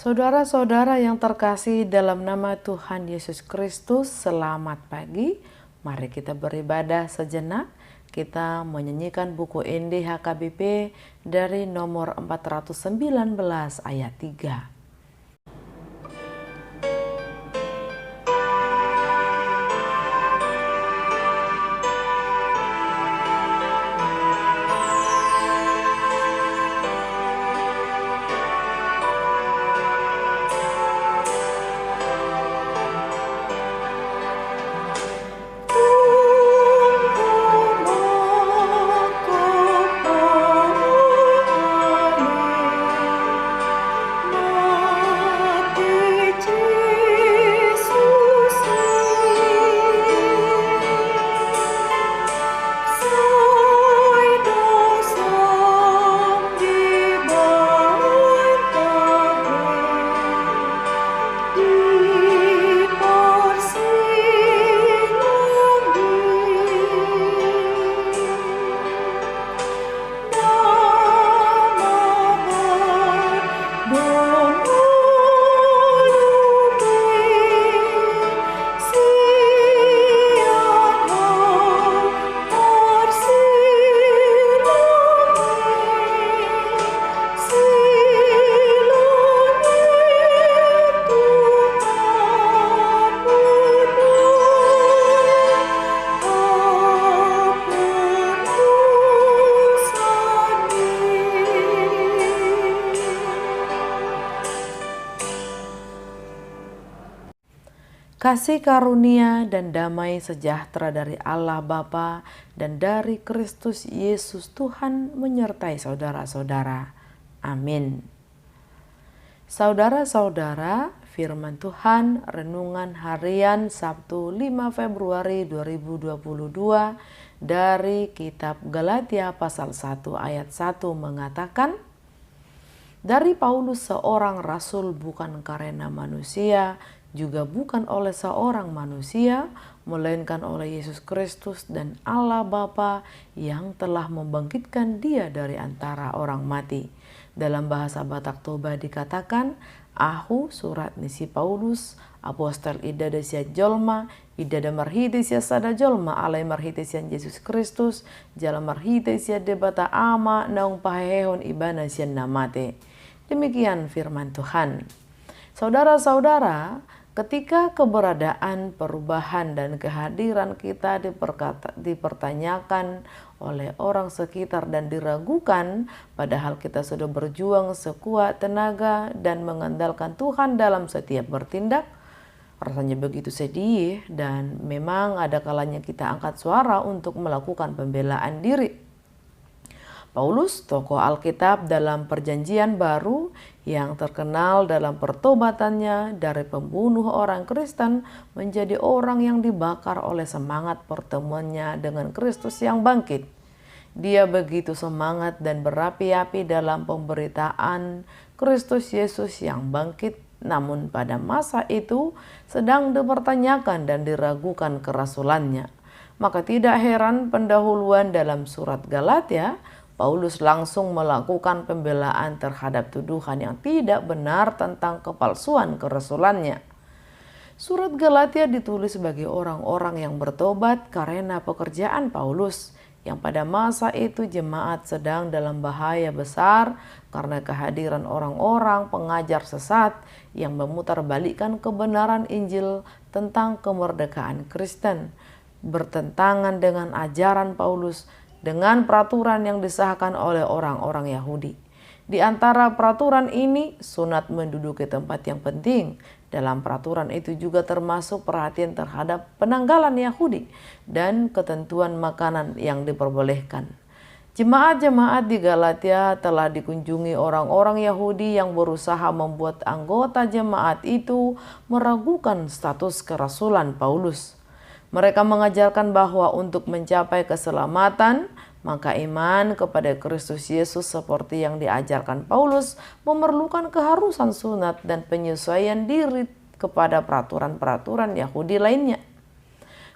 Saudara-saudara yang terkasih dalam nama Tuhan Yesus Kristus, selamat pagi. Mari kita beribadah sejenak. Kita menyanyikan buku Injil HKBP dari nomor 419 ayat 3. Kasih karunia dan damai sejahtera dari Allah Bapa dan dari Kristus Yesus Tuhan menyertai saudara-saudara. Amin. Saudara-saudara, firman Tuhan renungan harian Sabtu 5 Februari 2022 dari kitab Galatia pasal 1 ayat 1 mengatakan, dari Paulus seorang rasul bukan karena manusia, juga bukan oleh seorang manusia, melainkan oleh Yesus Kristus dan Allah Bapa yang telah membangkitkan dia dari antara orang mati. Dalam bahasa Batak Toba dikatakan, Ahu surat nisi Paulus, apostol ida desia jolma, ida da marhitesia sada jolma alai marhitesian Yesus Kristus, jala marhitesia debata ama naung pahehon ibana sian namate. Demikian firman Tuhan. Saudara-saudara, ketika keberadaan, perubahan, dan kehadiran kita dipertanyakan oleh orang sekitar dan diragukan, padahal kita sudah berjuang sekuat tenaga dan mengandalkan Tuhan dalam setiap bertindak, rasanya begitu sedih dan memang ada kalanya kita angkat suara untuk melakukan pembelaan diri. Paulus, tokoh Alkitab dalam Perjanjian Baru yang terkenal dalam pertobatannya dari pembunuh orang Kristen menjadi orang yang dibakar oleh semangat pertemuannya dengan Kristus yang bangkit. Dia begitu semangat dan berapi-api dalam pemberitaan Kristus Yesus yang bangkit, namun pada masa itu sedang dipertanyakan dan diragukan kerasulannya. Maka tidak heran pendahuluan dalam surat Galatia, Paulus langsung melakukan pembelaan terhadap tuduhan yang tidak benar tentang kepalsuan kerasulannya. Surat Galatia ditulis bagi orang-orang yang bertobat karena pekerjaan Paulus, yang pada masa itu jemaat sedang dalam bahaya besar karena kehadiran orang-orang pengajar sesat yang memutarbalikkan kebenaran Injil tentang kemerdekaan Kristen, bertentangan dengan ajaran Paulus, dengan peraturan yang disahkan oleh orang-orang Yahudi. Di antara peraturan ini, sunat menduduki tempat yang penting. Dalam peraturan itu juga termasuk perhatian terhadap penanggalan Yahudi dan ketentuan makanan yang diperbolehkan. Jemaat-jemaat di Galatia telah dikunjungi orang-orang Yahudi yang berusaha membuat anggota jemaat itu meragukan status kerasulan Paulus. Mereka mengajarkan bahwa untuk mencapai keselamatan, maka iman kepada Kristus Yesus seperti yang diajarkan Paulus memerlukan keharusan sunat dan penyesuaian diri kepada peraturan-peraturan Yahudi lainnya.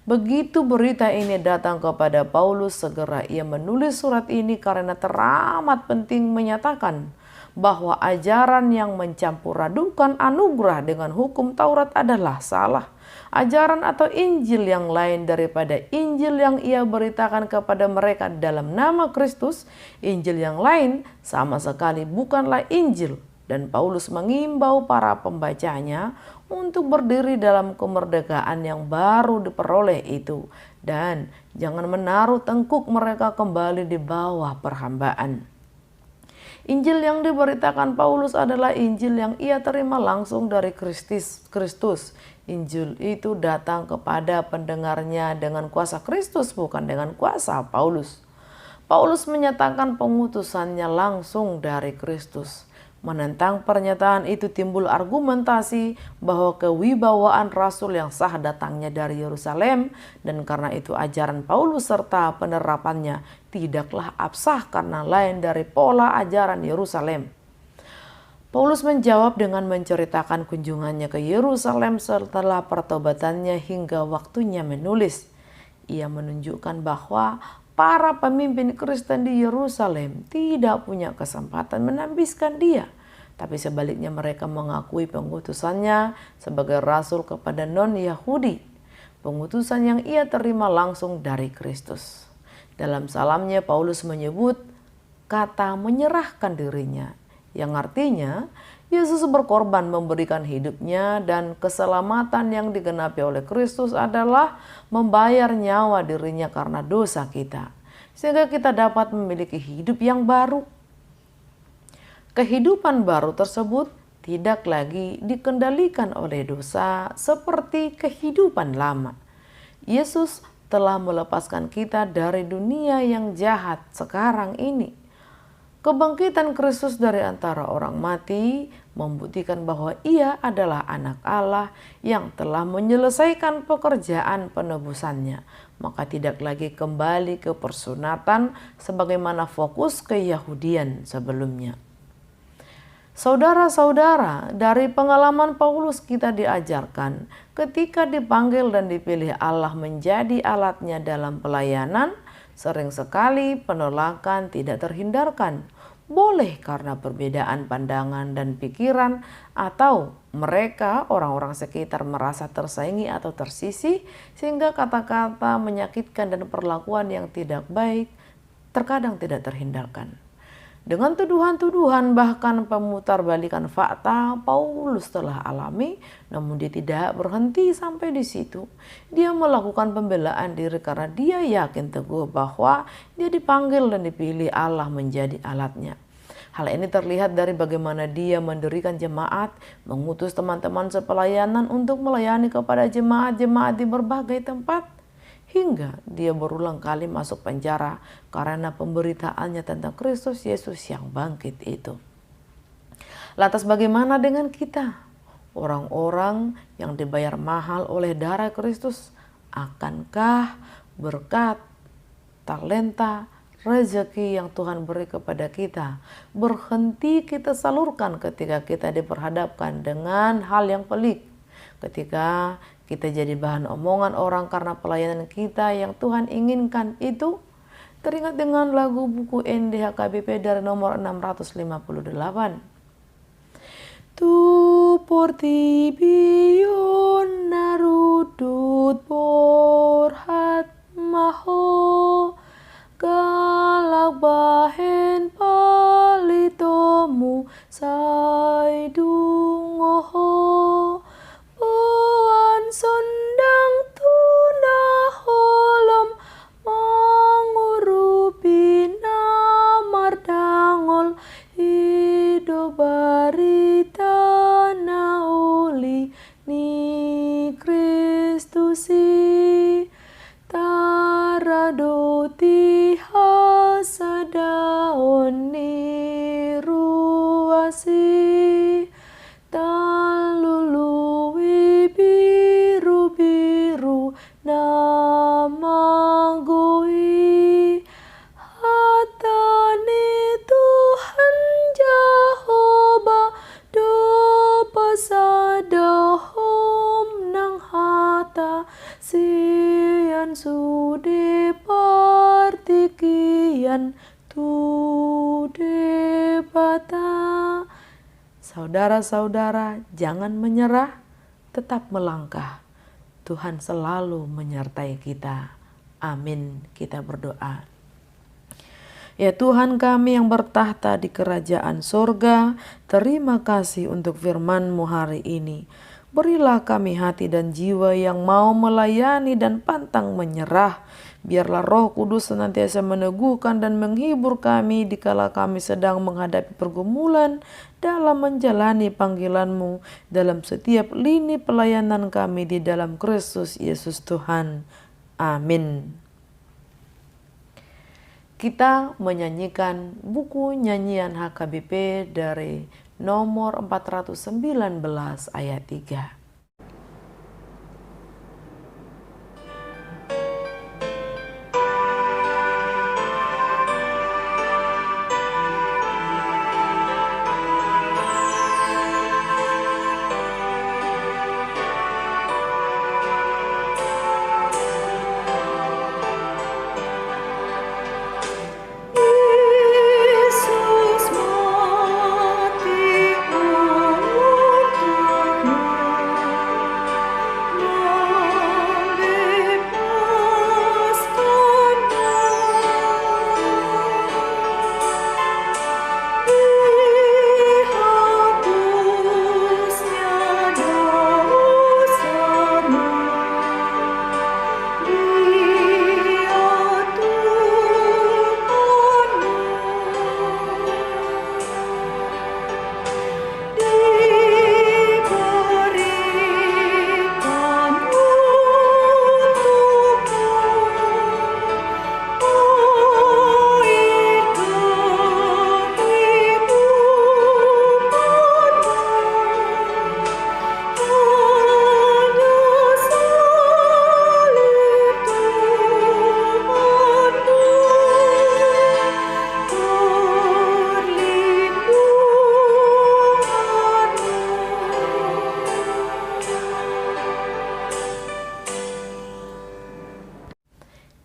Begitu berita ini datang kepada Paulus, segera ia menulis surat ini karena teramat penting menyatakan bahwa ajaran yang mencampur adukan anugerah dengan hukum Taurat adalah salah. Ajaran atau Injil yang lain daripada Injil yang ia beritakan kepada mereka dalam nama Kristus, Injil yang lain sama sekali bukanlah Injil. Dan Paulus mengimbau para pembacanya untuk berdiri dalam kemerdekaan yang baru diperoleh itu, dan jangan menaruh tengkuk mereka kembali di bawah perhambaan. Injil yang diberitakan Paulus adalah Injil yang ia terima langsung dari Kristus. Injil itu datang kepada pendengarnya dengan kuasa Kristus, bukan dengan kuasa Paulus. Paulus menyatakan pengutusannya langsung dari Kristus. Menentang pernyataan itu timbul argumentasi bahwa kewibawaan rasul yang sah datangnya dari Yerusalem, dan karena itu ajaran Paulus serta penerapannya tidaklah absah karena lain dari pola ajaran Yerusalem. Paulus menjawab dengan menceritakan kunjungannya ke Yerusalem setelah pertobatannya hingga waktunya menulis. Ia menunjukkan bahwa para pemimpin Kristen di Yerusalem tidak punya kesempatan menambiskan dia, tapi sebaliknya mereka mengakui pengutusannya sebagai rasul kepada non-Yahudi, pengutusan yang ia terima langsung dari Kristus. Dalam salamnya Paulus menyebut kata menyerahkan dirinya, yang artinya Yesus berkorban memberikan hidupnya, dan keselamatan yang digenapi oleh Kristus adalah membayar nyawa dirinya karena dosa kita, sehingga kita dapat memiliki hidup yang baru. Kehidupan baru tersebut tidak lagi dikendalikan oleh dosa seperti kehidupan lama. Yesus telah melepaskan kita dari dunia yang jahat sekarang ini. Kebangkitan Kristus dari antara orang mati membuktikan bahwa ia adalah anak Allah yang telah menyelesaikan pekerjaan penebusannya. Maka tidak lagi kembali ke persunatan sebagaimana fokus keyahudian sebelumnya. Saudara-saudara, dari pengalaman Paulus kita diajarkan ketika dipanggil dan dipilih Allah menjadi alatnya dalam pelayanan, sering sekali penolakan tidak terhindarkan. Boleh karena perbedaan pandangan dan pikiran, atau mereka orang-orang sekitar merasa tersaingi atau tersisih sehingga kata-kata menyakitkan dan perlakuan yang tidak baik terkadang tidak terhindarkan. Dengan tuduhan-tuduhan bahkan pemutarbalikan fakta Paulus telah alami, namun dia tidak berhenti sampai di situ. Dia melakukan pembelaan diri karena dia yakin teguh bahwa dia dipanggil dan dipilih Allah menjadi alatnya. Hal ini terlihat dari bagaimana dia mendirikan jemaat, mengutus teman-teman sepelayanan untuk melayani kepada jemaat-jemaat di berbagai tempat, hingga dia berulang kali masuk penjara karena pemberitaannya tentang Kristus Yesus yang bangkit itu. Lantas bagaimana dengan kita? Orang-orang yang dibayar mahal oleh darah Kristus, akankah berkat, talenta, rezeki yang Tuhan beri kepada kita berhenti kita salurkan ketika kita diperhadapkan dengan hal yang pelik? Ketika kita jadi bahan omongan orang karena pelayanan kita yang Tuhan inginkan itu? Teringat dengan lagu buku NDHKBP dari nomor 658. Tu porti bion narudut borhat maho galak bahen palitomu sai dungoho sondang tuna holom mangurupi namardangol hidup barita nauli ni Kristusi taradoti hasadaon ni ruasi namagoi hatani Tuhan Jehovah do pasadahom nang hata sian sude partikian tu debata. Saudara-saudara, jangan menyerah, tetap melangkah. Tuhan selalu menyertai kita. Amin. Kita berdoa. Ya Tuhan kami yang bertahta di kerajaan sorga, terima kasih untuk firman-Mu hari ini. Berilah kami hati dan jiwa yang mau melayani dan pantang menyerah. Biarlah Roh Kudus senantiasa meneguhkan dan menghibur kami dikala kami sedang menghadapi pergumulan dalam menjalani panggilan-Mu dalam setiap lini pelayanan kami di dalam Kristus Yesus Tuhan. Amin. Kita menyanyikan buku nyanyian HKBP dari nomor 419 ayat 3.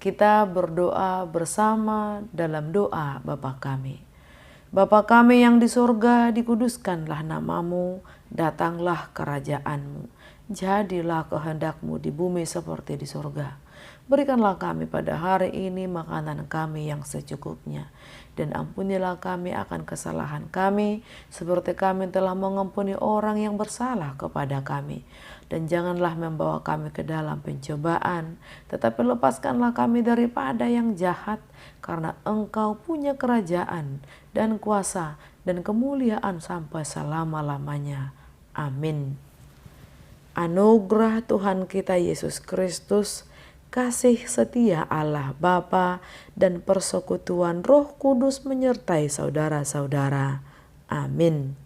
Kita berdoa bersama dalam doa Bapa kami. Bapa kami yang di surga, dikuduskanlah namamu, datanglah kerajaan-Mu. Jadilah kehendak-Mu di bumi seperti di surga. Berikanlah kami pada hari ini makanan kami yang secukupnya. Dan ampunilah kami akan kesalahan kami, seperti kami telah mengampuni orang yang bersalah kepada kami. Dan janganlah membawa kami ke dalam pencobaan, tetapi lepaskanlah kami daripada yang jahat, karena Engkau punya kerajaan dan kuasa dan kemuliaan sampai selama-lamanya. Amin. Anugerah Tuhan kita Yesus Kristus, kasih setia Allah Bapa, dan persekutuan Roh Kudus menyertai saudara-saudara. Amin.